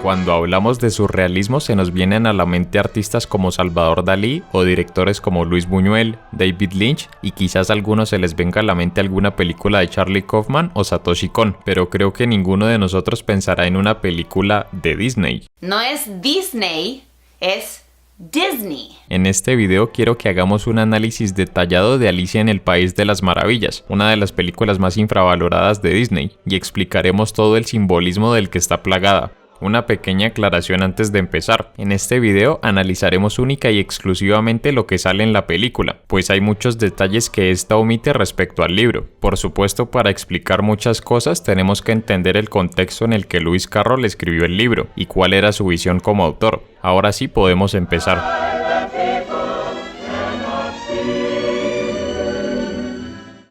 Cuando hablamos de surrealismo se nos vienen a la mente artistas como Salvador Dalí o directores como Luis Buñuel, David Lynch y quizás a algunos se les venga a la mente alguna película de Charlie Kaufman o Satoshi Kon, pero creo que ninguno de nosotros pensará en una película de Disney. No es Disney, es Disney. En este video quiero que hagamos un análisis detallado de Alicia en el País de las Maravillas, una de las películas más infravaloradas de Disney, y explicaremos todo el simbolismo del que está plagada. Una pequeña aclaración antes de empezar. En este video analizaremos única y exclusivamente lo que sale en la película, pues hay muchos detalles que esta omite respecto al libro. Por supuesto, para explicar muchas cosas tenemos que entender el contexto en el que Lewis Carroll escribió el libro y cuál era su visión como autor. Ahora sí podemos empezar.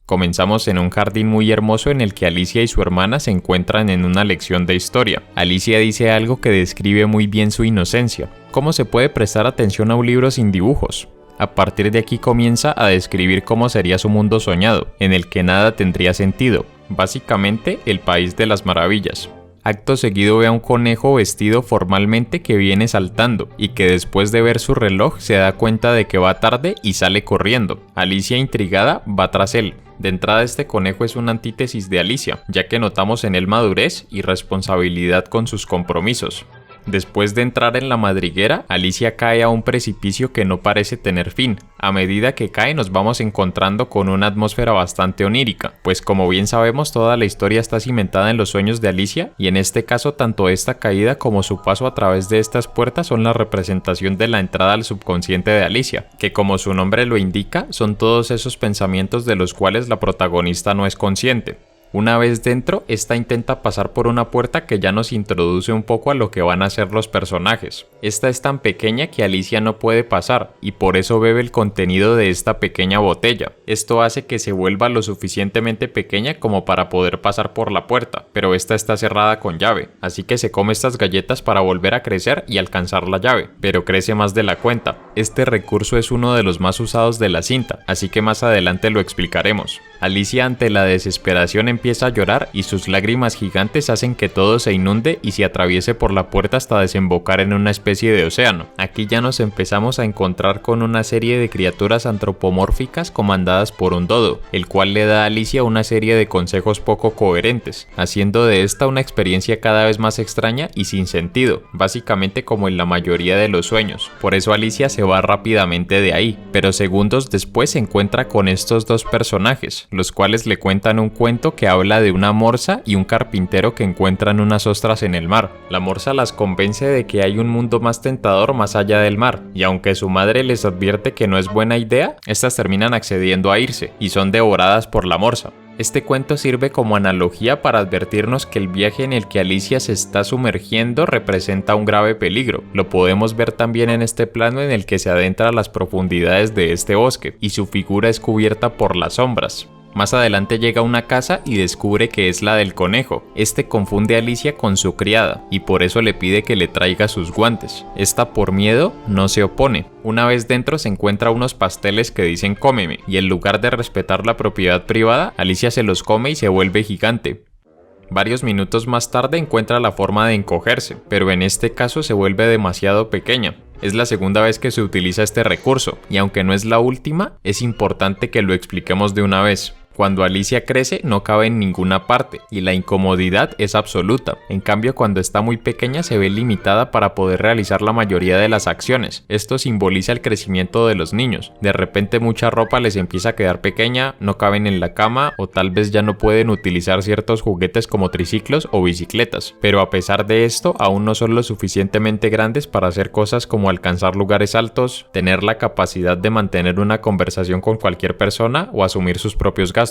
Comenzamos en un jardín muy hermoso en el que Alicia y su hermana se encuentran en una lección de historia. Alicia dice algo que describe muy bien su inocencia. ¿Cómo se puede prestar atención a un libro sin dibujos? A partir de aquí comienza a describir cómo sería su mundo soñado, en el que nada tendría sentido. Básicamente, el País de las Maravillas. Acto seguido ve a un conejo vestido formalmente que viene saltando y que después de ver su reloj se da cuenta de que va tarde y sale corriendo. Alicia, intrigada, va tras él. De entrada, este conejo es una antítesis de Alicia, ya que notamos en él madurez y responsabilidad con sus compromisos. Después de entrar en la madriguera, Alicia cae a un precipicio que no parece tener fin. A medida que cae nos vamos encontrando con una atmósfera bastante onírica, pues como bien sabemos toda la historia está cimentada en los sueños de Alicia y en este caso tanto esta caída como su paso a través de estas puertas son la representación de la entrada al subconsciente de Alicia, que como su nombre lo indica son todos esos pensamientos de los cuales la protagonista no es consciente. Una vez dentro, esta intenta pasar por una puerta que ya nos introduce un poco a lo que van a ser los personajes. Esta es tan pequeña que Alicia no puede pasar y por eso bebe el contenido de esta pequeña botella. Esto hace que se vuelva lo suficientemente pequeña como para poder pasar por la puerta, pero esta está cerrada con llave, así que se come estas galletas para volver a crecer y alcanzar la llave, pero crece más de la cuenta. Este recurso es uno de los más usados de la cinta, así que más adelante lo explicaremos. Alicia ante la desesperación empieza a llorar y sus lágrimas gigantes hacen que todo se inunde y se atraviese por la puerta hasta desembocar en una especie de océano. Aquí ya nos empezamos a encontrar con una serie de criaturas antropomórficas comandadas por un dodo, el cual le da a Alicia una serie de consejos poco coherentes, haciendo de esta una experiencia cada vez más extraña y sin sentido, básicamente como en la mayoría de los sueños. Por eso Alicia se va rápidamente de ahí, pero segundos después se encuentra con estos dos personajes, los cuales le cuentan un cuento que habla de una morsa y un carpintero que encuentran unas ostras en el mar. La morsa las convence de que hay un mundo más tentador más allá del mar, y aunque su madre les advierte que no es buena idea, estas terminan accediendo a irse, y son devoradas por la morsa. Este cuento sirve como analogía para advertirnos que el viaje en el que Alicia se está sumergiendo representa un grave peligro. Lo podemos ver también en este plano en el que se adentra a las profundidades de este bosque, y su figura es cubierta por las sombras. Más adelante llega a una casa y descubre que es la del conejo. Este confunde a Alicia con su criada y por eso le pide que le traiga sus guantes. Esta por miedo no se opone. Una vez dentro se encuentra unos pasteles que dicen cómeme y en lugar de respetar la propiedad privada, Alicia se los come y se vuelve gigante. Varios minutos más tarde encuentra la forma de encogerse, pero en este caso se vuelve demasiado pequeña. Es la segunda vez que se utiliza este recurso, y aunque no es la última, es importante que lo expliquemos de una vez. Cuando Alicia crece no cabe en ninguna parte y la incomodidad es absoluta. En cambio, cuando está muy pequeña se ve limitada para poder realizar la mayoría de las acciones. Esto simboliza el crecimiento de los niños. De repente mucha ropa les empieza a quedar pequeña, no caben en la cama o tal vez ya no pueden utilizar ciertos juguetes como triciclos o bicicletas. Pero a pesar de esto, aún no son lo suficientemente grandes para hacer cosas como alcanzar lugares altos, tener la capacidad de mantener una conversación con cualquier persona o asumir sus propios gastos.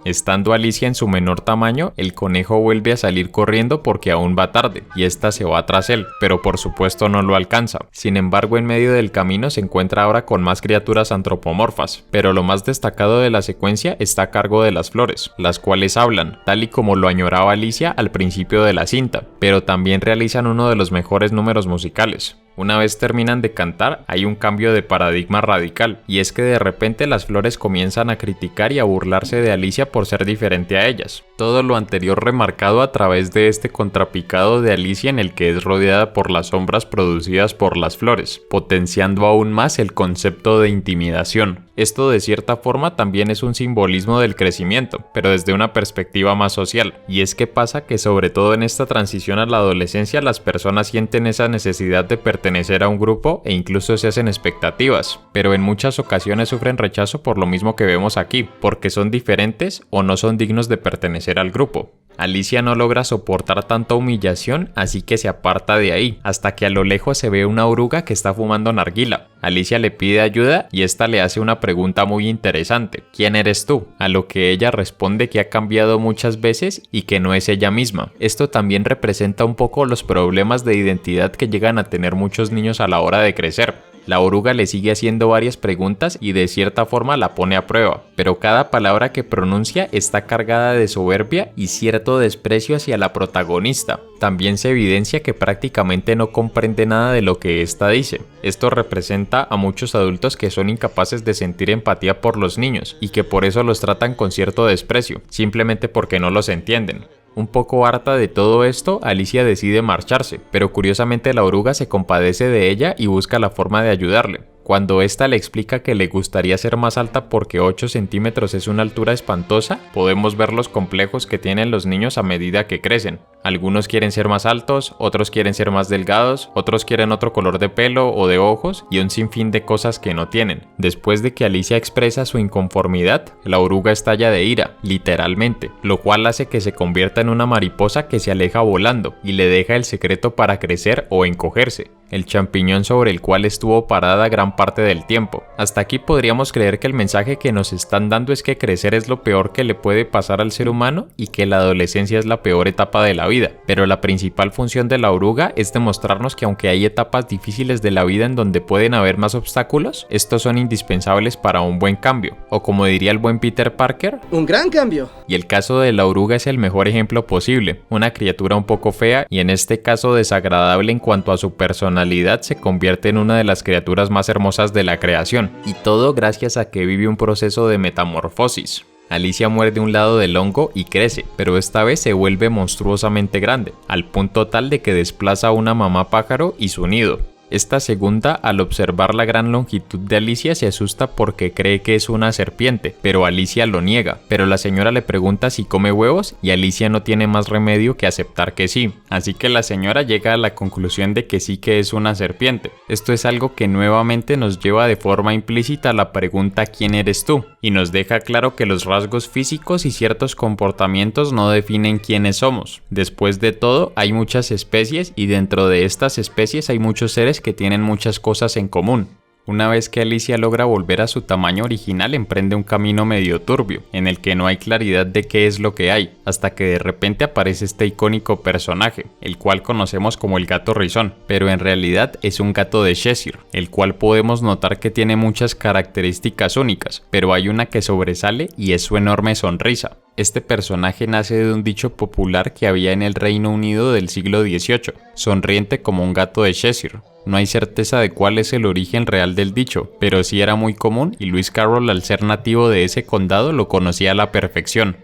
Estando Alicia en su menor tamaño, el conejo vuelve a salir corriendo porque aún va tarde, y esta se va tras él, pero por supuesto no lo alcanza. Sin embargo, en medio del camino se encuentra ahora con más criaturas antropomorfas, pero lo más destacado de la secuencia está a cargo de las flores, las cuales hablan, tal y como lo añoraba Alicia al principio de la cinta, pero también realizan uno de los mejores números musicales. Una vez terminan de cantar, hay un cambio de paradigma radical, y es que de repente las flores comienzan a criticar y a burlarse de Alicia por ser diferente a ellas. Todo lo anterior remarcado a través de este contrapicado de Alicia en el que es rodeada por las sombras producidas por las flores, potenciando aún más el concepto de intimidación. Esto de cierta forma también es un simbolismo del crecimiento, pero desde una perspectiva más social. Y es que pasa que sobre todo en esta transición a la adolescencia las personas sienten esa necesidad de pertenecer a un grupo e incluso se hacen expectativas, pero en muchas ocasiones sufren rechazo por lo mismo que vemos aquí, porque son diferentes o no son dignos de pertenecer al grupo. Alicia no logra soportar tanta humillación, así que se aparta de ahí, hasta que a lo lejos se ve una oruga que está fumando narguila. Alicia le pide ayuda y esta le hace una pregunta muy interesante: ¿quién eres tú? A lo que ella responde que ha cambiado muchas veces y que no es ella misma. Esto también representa un poco los problemas de identidad que llegan a tener muchos niños a la hora de crecer. La oruga le sigue haciendo varias preguntas y de cierta forma la pone a prueba, pero cada palabra que pronuncia está cargada de soberbia y cierto desprecio hacia la protagonista. También se evidencia que prácticamente no comprende nada de lo que ésta dice. Esto representa a muchos adultos que son incapaces de sentir empatía por los niños y que por eso los tratan con cierto desprecio, simplemente porque no los entienden. Un poco harta de todo esto, Alicia decide marcharse, pero curiosamente la oruga se compadece de ella y busca la forma de ayudarle. Cuando ésta le explica que le gustaría ser más alta porque 8 centímetros es una altura espantosa, podemos ver los complejos que tienen los niños a medida que crecen. Algunos quieren ser más altos, otros quieren ser más delgados, otros quieren otro color de pelo o de ojos y un sinfín de cosas que no tienen. Después de que Alicia expresa su inconformidad, la oruga estalla de ira, literalmente, lo cual hace que se convierta en una mariposa que se aleja volando y le deja el secreto para crecer o encogerse, el champiñón sobre el cual estuvo parada gran parte del tiempo. Hasta aquí podríamos creer que el mensaje que nos están dando es que crecer es lo peor que le puede pasar al ser humano y que la adolescencia es la peor etapa de la vida, pero la principal función de la oruga es demostrarnos que aunque hay etapas difíciles de la vida en donde pueden haber más obstáculos, estos son indispensables para un buen cambio, o como diría el buen Peter Parker, ¡un gran cambio! Y el caso de la oruga es el mejor ejemplo posible, una criatura un poco fea y en este caso desagradable en cuanto a su personalidad, se convierte en una de las criaturas más hermosas de la creación, y todo gracias a que vive un proceso de metamorfosis. Alicia muerde un lado del hongo y crece, pero esta vez se vuelve monstruosamente grande, al punto tal de que desplaza a una mamá pájaro y su nido. Esta segunda, al observar la gran longitud de Alicia, se asusta porque cree que es una serpiente, pero Alicia lo niega. Pero la señora le pregunta si come huevos y Alicia no tiene más remedio que aceptar que sí. Así que la señora llega a la conclusión de que sí que es una serpiente. Esto es algo que nuevamente nos lleva de forma implícita a la pregunta ¿quién eres tú? Y nos deja claro que los rasgos físicos y ciertos comportamientos no definen quiénes somos. Después de todo, hay muchas especies y dentro de estas especies hay muchos seres que tienen muchas cosas en común. Una vez que Alicia logra volver a su tamaño original, emprende un camino medio turbio, en el que no hay claridad de qué es lo que hay, hasta que de repente aparece este icónico personaje, el cual conocemos como el gato rizón, pero en realidad es un gato de Cheshire, el cual podemos notar que tiene muchas características únicas, pero hay una que sobresale y es su enorme sonrisa. Este personaje nace de un dicho popular que había en el Reino Unido del siglo XVIII, sonriente como un gato de Cheshire. No hay certeza de cuál es el origen real del dicho, pero sí era muy común y Lewis Carroll, al ser nativo de ese condado, lo conocía a la perfección.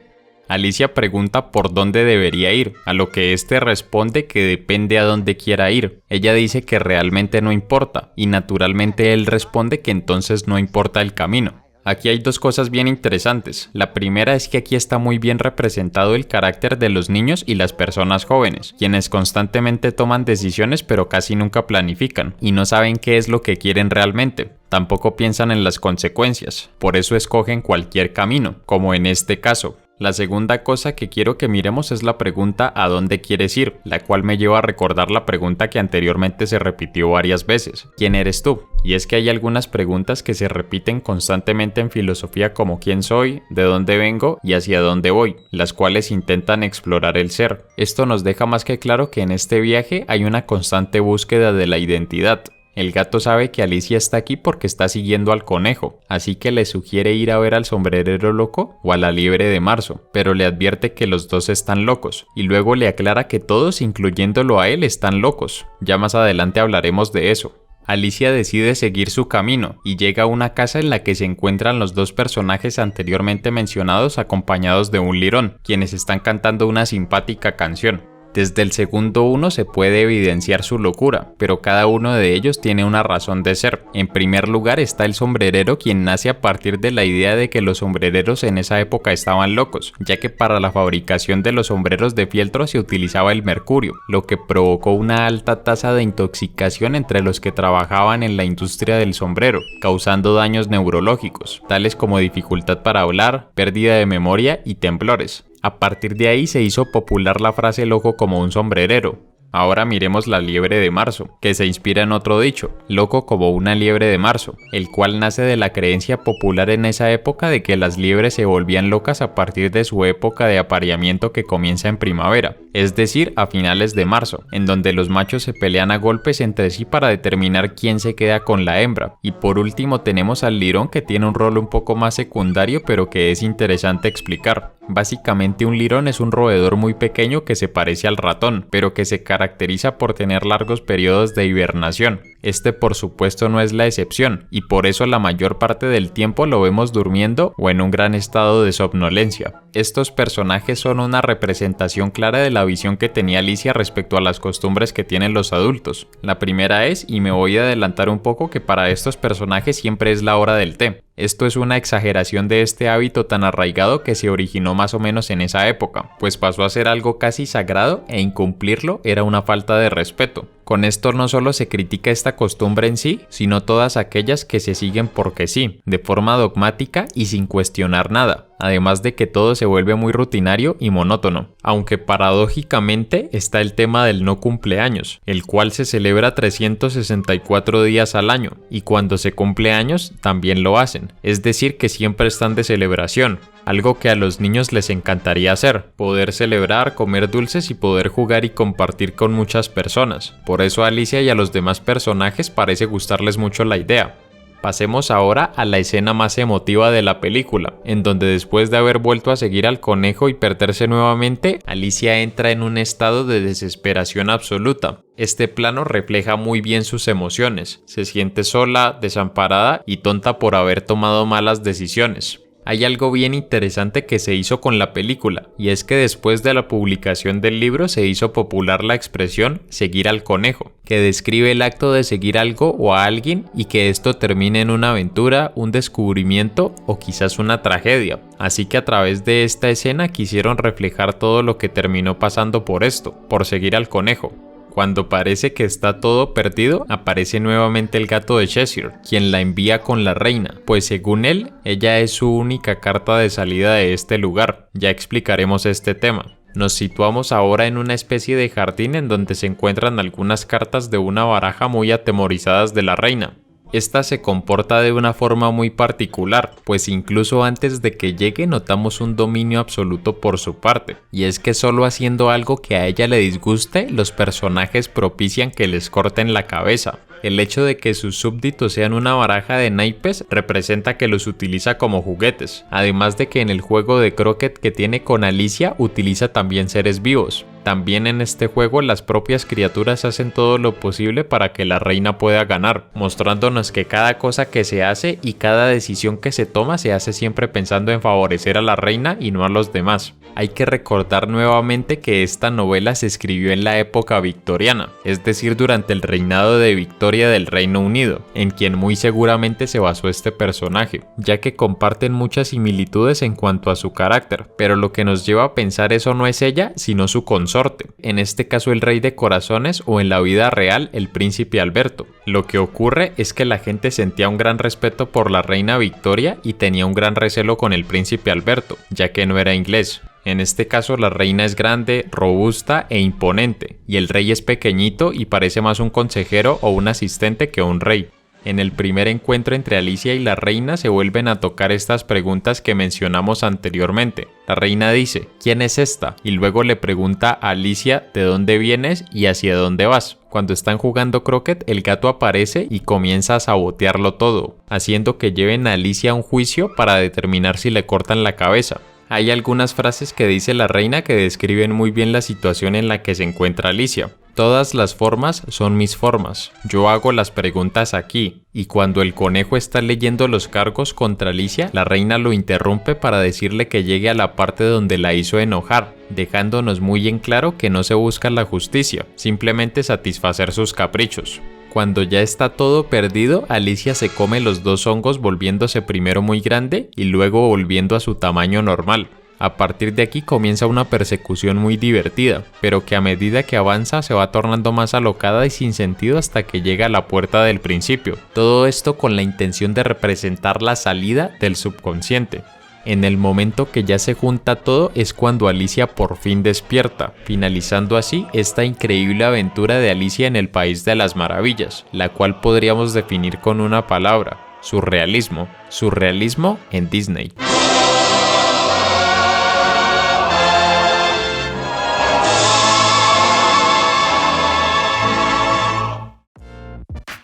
Alicia pregunta por dónde debería ir, a lo que este responde que depende a dónde quiera ir. Ella dice que realmente no importa, y naturalmente él responde que entonces no importa el camino. Aquí hay dos cosas bien interesantes. La primera es que aquí está muy bien representado el carácter de los niños y las personas jóvenes, quienes constantemente toman decisiones pero casi nunca planifican, y no saben qué es lo que quieren realmente. Tampoco piensan en las consecuencias, por eso escogen cualquier camino, como en este caso. La segunda cosa que quiero que miremos es la pregunta ¿a dónde quieres ir?, la cual me lleva a recordar la pregunta que anteriormente se repitió varias veces: ¿quién eres tú? Y es que hay algunas preguntas que se repiten constantemente en filosofía como ¿quién soy?, ¿de dónde vengo? Y ¿hacia dónde voy?, las cuales intentan explorar el ser. Esto nos deja más que claro que en este viaje hay una constante búsqueda de la identidad. El gato sabe que Alicia está aquí porque está siguiendo al conejo, así que le sugiere ir a ver al sombrerero loco o a la liebre de marzo, pero le advierte que los dos están locos, y luego le aclara que todos, incluyéndolo a él, están locos. Ya más adelante hablaremos de eso. Alicia decide seguir su camino y llega a una casa en la que se encuentran los dos personajes anteriormente mencionados acompañados de un lirón, quienes están cantando una simpática canción. Desde el segundo uno se puede evidenciar su locura, pero cada uno de ellos tiene una razón de ser. En primer lugar está el sombrerero, quien nace a partir de la idea de que los sombrereros en esa época estaban locos, ya que para la fabricación de los sombreros de fieltro se utilizaba el mercurio, lo que provocó una alta tasa de intoxicación entre los que trabajaban en la industria del sombrero, causando daños neurológicos, tales como dificultad para hablar, pérdida de memoria y temblores. A partir de ahí se hizo popular la frase loco como un sombrerero. Ahora miremos la liebre de marzo, que se inspira en otro dicho, loco como una liebre de marzo, el cual nace de la creencia popular en esa época de que las liebres se volvían locas a partir de su época de apareamiento que comienza en primavera, es decir, a finales de marzo, en donde los machos se pelean a golpes entre sí para determinar quién se queda con la hembra. Y por último tenemos al lirón, que tiene un rol un poco más secundario pero que es interesante explicar. Básicamente un lirón es un roedor muy pequeño que se parece al ratón, pero que se caracteriza por tener largos periodos de hibernación. Este por supuesto no es la excepción, y por eso la mayor parte del tiempo lo vemos durmiendo o en un gran estado de somnolencia. Estos personajes son una representación clara de la visión que tenía Alicia respecto a las costumbres que tienen los adultos. La primera es, y me voy a adelantar un poco, que para estos personajes siempre es la hora del té. Esto es una exageración de este hábito tan arraigado que se originó más o menos en esa época, pues pasó a ser algo casi sagrado e incumplirlo era una falta de respeto. Con esto no solo se critica esta costumbre en sí, sino todas aquellas que se siguen porque sí, de forma dogmática y sin cuestionar nada, además de que todo se vuelve muy rutinario y monótono. Aunque paradójicamente está el tema del no cumpleaños, el cual se celebra 364 días al año, y cuando se cumple años también lo hacen, es decir que siempre están de celebración. Algo que a los niños les encantaría hacer, poder celebrar, comer dulces y poder jugar y compartir con muchas personas. Por eso a Alicia y a los demás personajes parece gustarles mucho la idea. Pasemos ahora a la escena más emotiva de la película, en donde después de haber vuelto a seguir al conejo y perderse nuevamente, Alicia entra en un estado de desesperación absoluta. Este plano refleja muy bien sus emociones, se siente sola, desamparada y tonta por haber tomado malas decisiones. Hay algo bien interesante que se hizo con la película, y es que después de la publicación del libro se hizo popular la expresión seguir al conejo, que describe el acto de seguir algo o a alguien y que esto termine en una aventura, un descubrimiento o quizás una tragedia. Así que a través de esta escena quisieron reflejar todo lo que terminó pasando por esto, por seguir al conejo. Cuando parece que está todo perdido, aparece nuevamente el gato de Cheshire, quien la envía con la reina, pues según él, ella es su única carta de salida de este lugar. Ya explicaremos este tema. Nos situamos ahora en una especie de jardín en donde se encuentran algunas cartas de una baraja muy atemorizadas de la reina. Esta se comporta de una forma muy particular, pues incluso antes de que llegue notamos un dominio absoluto por su parte, y es que solo haciendo algo que a ella le disguste, los personajes propician que les corten la cabeza. El hecho de que sus súbditos sean una baraja de naipes representa que los utiliza como juguetes, además de que en el juego de croquet que tiene con Alicia utiliza también seres vivos. También en este juego las propias criaturas hacen todo lo posible para que la reina pueda ganar, mostrándonos que cada cosa que se hace y cada decisión que se toma se hace siempre pensando en favorecer a la reina y no a los demás. Hay que recordar nuevamente que esta novela se escribió en la época victoriana, es decir, durante el reinado de Victoria del Reino Unido, en quien muy seguramente se basó este personaje, ya que comparten muchas similitudes en cuanto a su carácter, pero lo que nos lleva a pensar eso no es ella, sino su consorte, en este caso el rey de corazones o en la vida real el príncipe Alberto. Lo que ocurre es que la gente sentía un gran respeto por la reina Victoria y tenía un gran recelo con el príncipe Alberto, ya que no era inglés. En este caso la reina es grande, robusta e imponente, y el rey es pequeñito y parece más un consejero o un asistente que un rey. En el primer encuentro entre Alicia y la reina se vuelven a tocar estas preguntas que mencionamos anteriormente. La reina dice, ¿quién es esta? Y luego le pregunta a Alicia de dónde vienes y hacia dónde vas. Cuando están jugando croquet, el gato aparece y comienza a sabotearlo todo, haciendo que lleven a Alicia a un juicio para determinar si le cortan la cabeza. Hay algunas frases que dice la reina que describen muy bien la situación en la que se encuentra Alicia. Todas las formas son mis formas. Yo hago las preguntas aquí. Y cuando el conejo está leyendo los cargos contra Alicia, la reina lo interrumpe para decirle que llegue a la parte donde la hizo enojar, dejándonos muy en claro que no se busca la justicia, simplemente satisfacer sus caprichos. Cuando ya está todo perdido, Alicia se come los 2 hongos volviéndose primero muy grande y luego volviendo a su tamaño normal. A partir de aquí comienza una persecución muy divertida, pero que a medida que avanza se va tornando más alocada y sin sentido hasta que llega a la puerta del principio. Todo esto con la intención de representar la salida del subconsciente. En el momento que ya se junta todo es cuando Alicia por fin despierta, finalizando así esta increíble aventura de Alicia en el País de las Maravillas, la cual podríamos definir con una palabra: surrealismo. Surrealismo en Disney.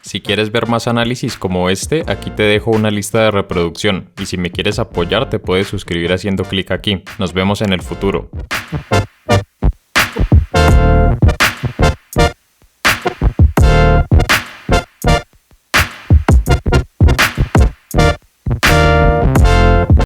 Si quieres ver más análisis como este, aquí te dejo una lista de reproducción, y si me quieres apoyar te puedes suscribir haciendo clic aquí. Nos vemos en el futuro.